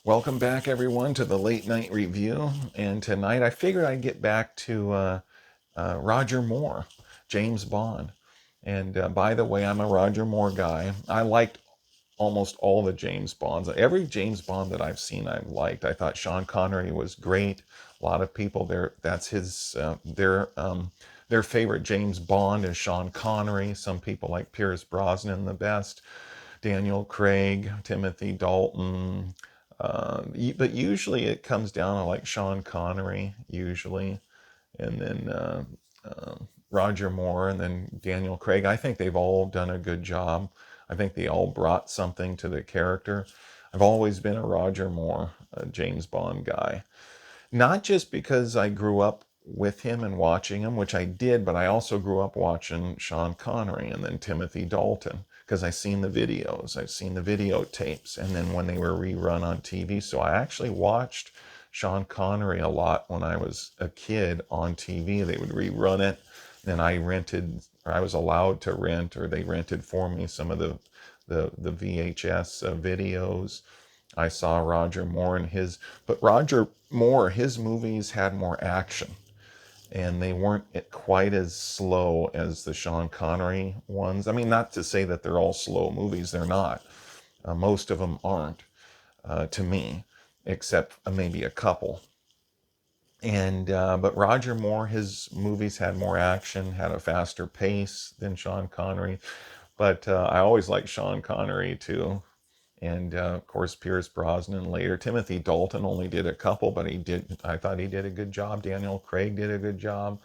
Welcome back, everyone, to the Late Night Review. And tonight I figured I'd get back to Roger Moore, James Bond. And by the way, I'm a Roger Moore guy. I liked almost all the James Bonds. Every James Bond that I've seen, I've liked. I thought Sean Connery was great. A lot of people there, that's their favorite James Bond is Sean Connery. Some people like Pierce Brosnan the best. Daniel Craig, Timothy Dalton. But usually it comes down to like Sean Connery, usually, and then Roger Moore, and then Daniel Craig. I think they've all done a good job. I think they all brought something to the character. I've always been a Roger Moore, a James Bond guy. Not just because I grew up with him and watching him, which I did, but I also grew up watching Sean Connery and then Timothy Dalton because I seen the videos, I've seen the videotapes, and then when they were rerun on TV. So I actually watched Sean Connery a lot when I was a kid on TV. They would rerun it, and I rented, or I was allowed to rent, or they rented for me some of the VHS videos. I saw Roger Moore and but Roger Moore, his movies had more action and they weren't quite as slow as the Sean Connery ones. I mean, not to say that they're all slow movies, they're not. Most of them aren't, to me, except maybe a couple. And but Roger Moore, his movies had more action, had a faster pace than Sean Connery. But I always liked Sean Connery too. And of course, Pierce Brosnan later. Timothy Dalton only did a couple, but I thought he did a good job. Daniel Craig did a good job.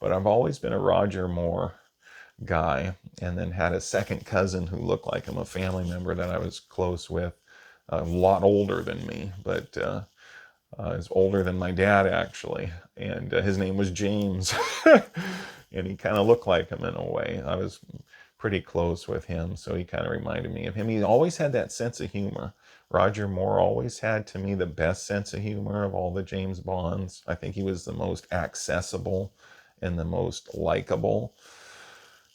But I've always been a Roger Moore guy, and then had a second cousin who looked like him, a family member that I was close with, a lot older than me, but is older than my dad actually, and his name was James, and he kind of looked like him in a way. I was pretty close with him, so he kind of reminded me of him. He always had that sense of humor. Roger Moore always had, to me, the best sense of humor of all the James Bonds. I think he was the most accessible and the most likable.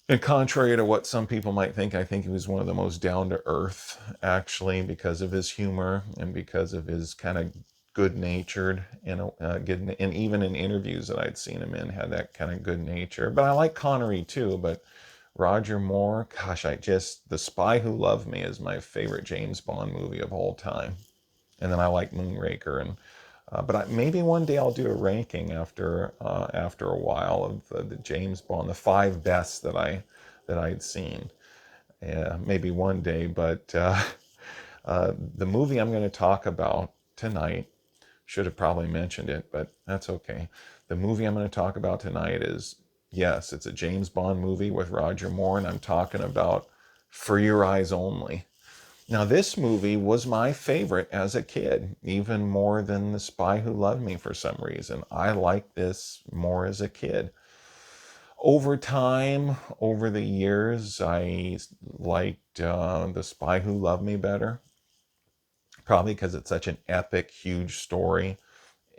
And contrary to what some people might think, I think he was one of the most down to earth, actually, because of his humor and because of his kind of good natured and even in interviews that I'd seen him in, had that kind of good nature. But I like Connery too. But Roger Moore, gosh, The Spy Who Loved Me is my favorite James Bond movie of all time. And then I like Moonraker and maybe one day I'll do a ranking after a while of the James Bond, the five best that I'd seen. Yeah, maybe one day. But the movie I'm going to talk about tonight, should have probably mentioned it, but that's okay. The movie I'm going to talk about tonight is, yes, it's a James Bond movie with Roger Moore, and I'm talking about For Your Eyes Only. Now, this movie was my favorite as a kid, even more than The Spy Who Loved Me for some reason. I liked this more as a kid. Over time, over the years, I liked The Spy Who Loved Me better, probably because it's such an epic, huge story.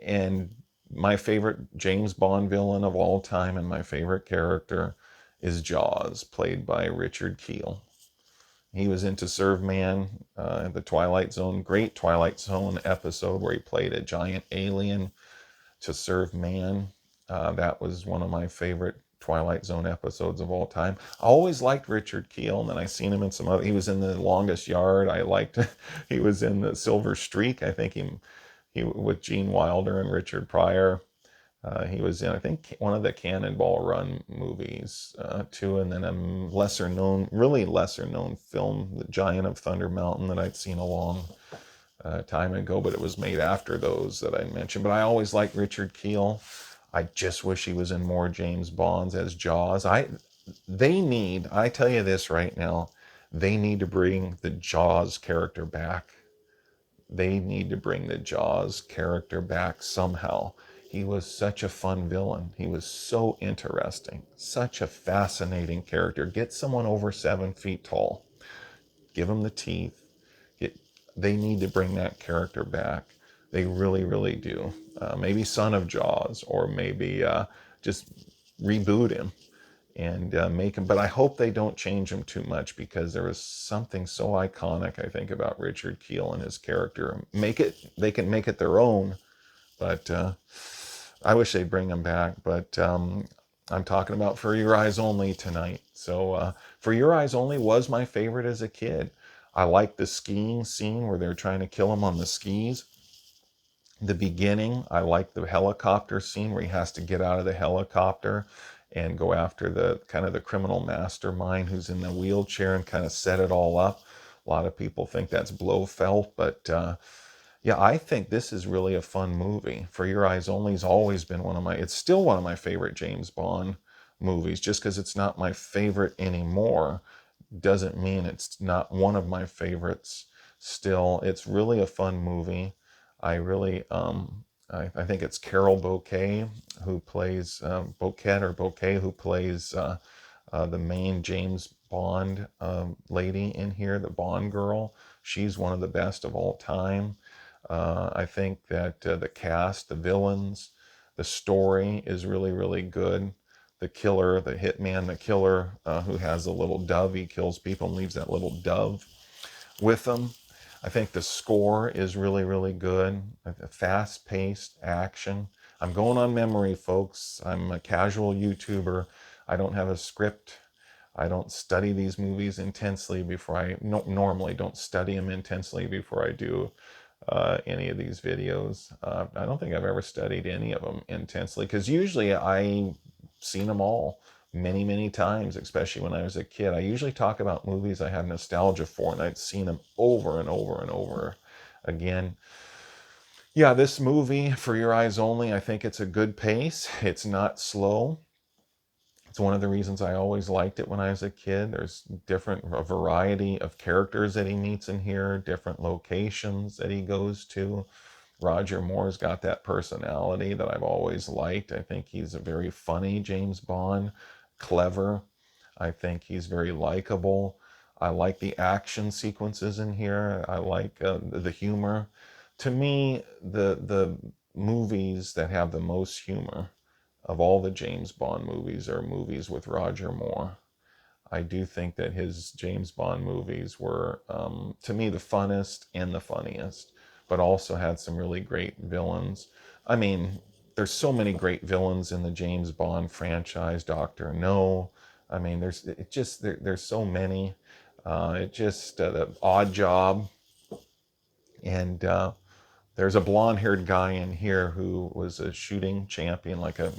And my favorite James Bond villain of all time and my favorite character is Jaws, played by Richard Kiel. He was in To Serve Man, the Twilight Zone, great Twilight Zone episode where he played a giant alien. To Serve Man, that was one of my favorite Twilight Zone episodes of all time. I always liked Richard Kiel, and then I seen him in some other. He was in The Longest Yard. I liked. He was in The Silver Streak. I think he with Gene Wilder and Richard Pryor. He was in, I think, one of the Cannonball Run movies too, and then a really lesser known film, The Giant of Thunder Mountain, that I'd seen a long time ago, but it was made after those that I mentioned. But I always liked Richard Kiel. I just wish he was in more James Bonds as Jaws. I tell you this right now, they need to bring the Jaws character back. They need to bring the Jaws character back somehow. He was such a fun villain. He was so interesting. Such a fascinating character. Get someone over 7 feet tall. Give him the teeth. Get, they need to bring that character back. They really, really do. Maybe Son of Jaws, or maybe just reboot him and make him. But I hope they don't change him too much, because there was something so iconic, I think, about Richard Kiel and his character. They can make it their own, but I wish they'd bring him back. But I'm talking about For Your Eyes Only tonight. So For Your Eyes Only was my favorite as a kid. I like the skiing scene where they're trying to kill him on the skis. The beginning, I like the helicopter scene where he has to get out of the helicopter and go after the kind of the criminal mastermind who's in the wheelchair and kind of set it all up. A lot of people think that's Blofeld, but yeah, I think this is really a fun movie. For Your Eyes Only has always been it's still one of my favorite James Bond movies. Just because it's not my favorite anymore doesn't mean it's not one of my favorites still. It's really a fun movie. I really, I think it's Carol Bouquet who plays, Bouquet who plays the main James Bond lady in here, the Bond girl. She's one of the best of all time. I think that the cast, the villains, the story is really, really good. The killer, the hitman, the killer who has a little dove, he kills people and leaves that little dove with them. I think the score is really, really good. Fast paced action. I'm going on memory, folks. I'm a casual YouTuber. I don't have a script. I don't study these movies intensely before normally don't study them intensely before I do any of these videos. I don't think I've ever studied any of them intensely, because usually I've seen them all many, many times, especially when I was a kid. I usually talk about movies I have nostalgia for, and I've seen them over and over and over again. Yeah, this movie, For Your Eyes Only, I think it's a good pace. It's not slow. It's one of the reasons I always liked it when I was a kid. There's a variety of characters that he meets in here, different locations that he goes to. Roger Moore's got that personality that I've always liked. I think he's a very funny James Bond, clever. I think he's very likable. I like the action sequences in here. I like the humor. To me, the movies that have the most humor of all the James Bond movies are movies with Roger Moore. I do think that his James Bond movies were, to me, the funnest and the funniest, but also had some really great villains. I mean, there's so many great villains in the James Bond franchise. Doctor No. I mean, there's so many. The Odd Job, and there's a blonde-haired guy in here who was a shooting champion, like a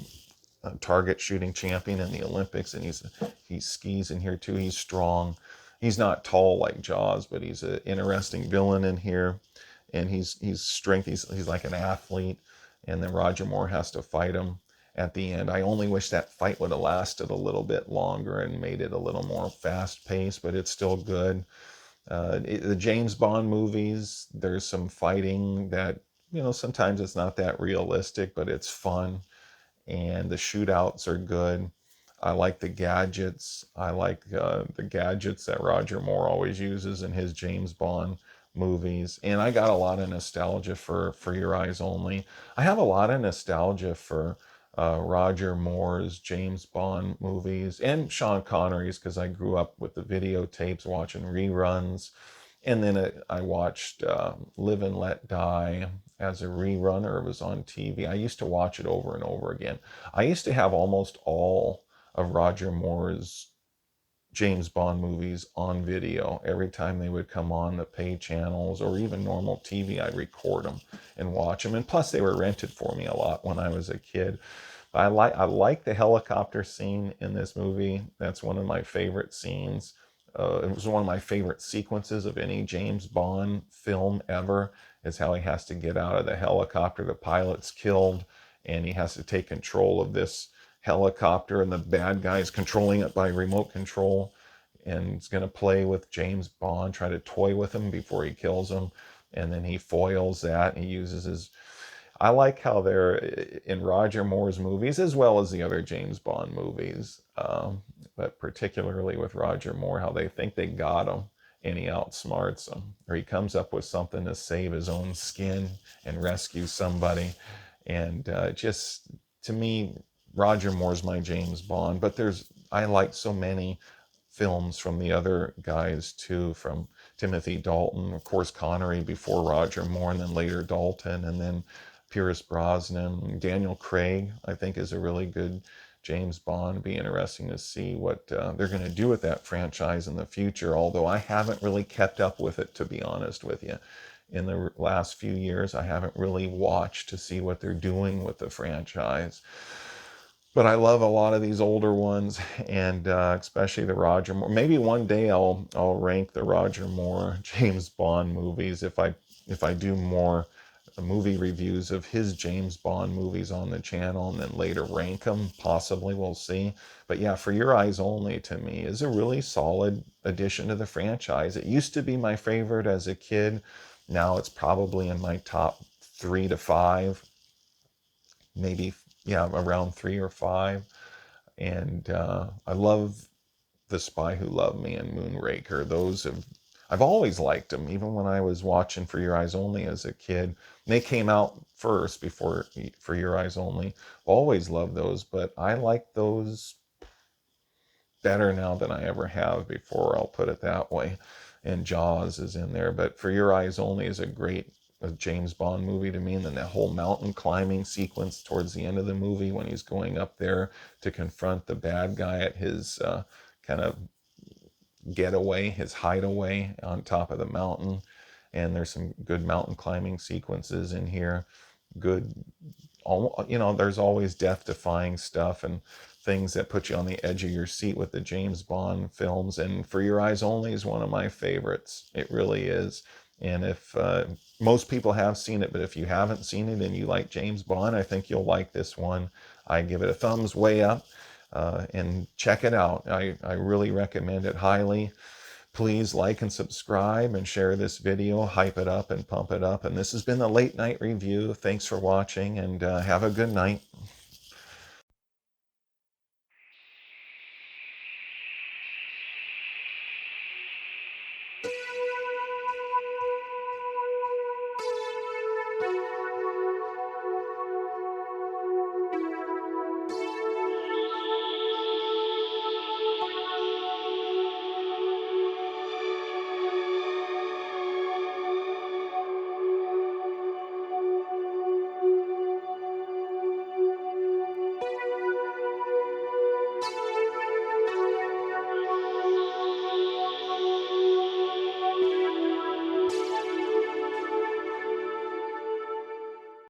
target shooting champion in the Olympics, and he skis in here too. He's strong. He's not tall like Jaws, but he's an interesting villain in here, and he's strength. He's like an athlete, and then Roger Moore has to fight him at the end. I only wish that fight would have lasted a little bit longer and made it a little more fast paced, but it's still good. The James Bond movies, there's some fighting that, sometimes it's not that realistic, but it's fun, and the shootouts are good. I like the gadgets. I like the gadgets that Roger Moore always uses in his James Bond movies. And I got a lot of nostalgia for Your Eyes Only. I have a lot of nostalgia for Roger Moore's James Bond movies and Sean Connery's, because I grew up with the videotapes watching reruns. And then I watched Live and Let Die as a rerunner. It was on TV. I used to watch it over and over again. I used to have almost all of Roger Moore's James Bond movies on video. Every time they would come on the pay channels or even normal TV, I record them and watch them. And plus, they were rented for me a lot when I was a kid. I like the helicopter scene in this movie. That's one of my favorite scenes. It was one of my favorite sequences of any James Bond film ever, is how he has to get out of the helicopter. The pilot's killed, and he has to take control of this helicopter, and the bad guy is controlling it by remote control, and he's going to play with James Bond, try to toy with him before he kills him, and then he foils that, and he uses his... I like how they're in Roger Moore's movies, as well as the other James Bond movies, but particularly with Roger Moore, how they think they got him and he outsmarts them, or he comes up with something to save his own skin and rescue somebody. And just, to me, Roger Moore's my James Bond, but there's I like so many films from the other guys too, from Timothy Dalton, of course Connery before Roger Moore, and then later Dalton, and then Pierce Brosnan. Daniel Craig, I think, is a really good James Bond. It'd be interesting to see what they're going to do with that franchise in the future, although I haven't really kept up with it, to be honest with you. In the last few years, I haven't really watched to see what they're doing with the franchise. But I love a lot of these older ones, and especially the Roger Moore. Maybe one day I'll rank the Roger Moore James Bond movies if I do more movie reviews of his James Bond movies on the channel, and then later rank them. Possibly, we'll see. But yeah, For Your Eyes Only to me is a really solid addition to the franchise. It used to be my favorite as a kid. Now it's probably in my top 3 to 5, maybe, yeah, around 3 or 5. And I love The Spy Who Loved Me and Moonraker. I've always liked them, even when I was watching For Your Eyes Only as a kid. They came out first before For Your Eyes Only. Always loved those, but I like those better now than I ever have before, I'll put it that way. And Jaws is in there, but For Your Eyes Only is a James Bond movie to me. And then that whole mountain climbing sequence towards the end of the movie when he's going up there to confront the bad guy at his kind of getaway, his hideaway on top of the mountain. And there's some good mountain climbing sequences in here. Good, there's always death-defying stuff and things that put you on the edge of your seat with the James Bond films. And For Your Eyes Only is one of my favorites. It really is. And if most people have seen it, but if you haven't seen it and you like James Bond, I think you'll like this one. I give it a thumbs way up. And check it out. I really recommend it highly. Please like and subscribe and share this video, hype it up and pump it up. And this has been the Late Night Review. Thanks for watching, and have a good night.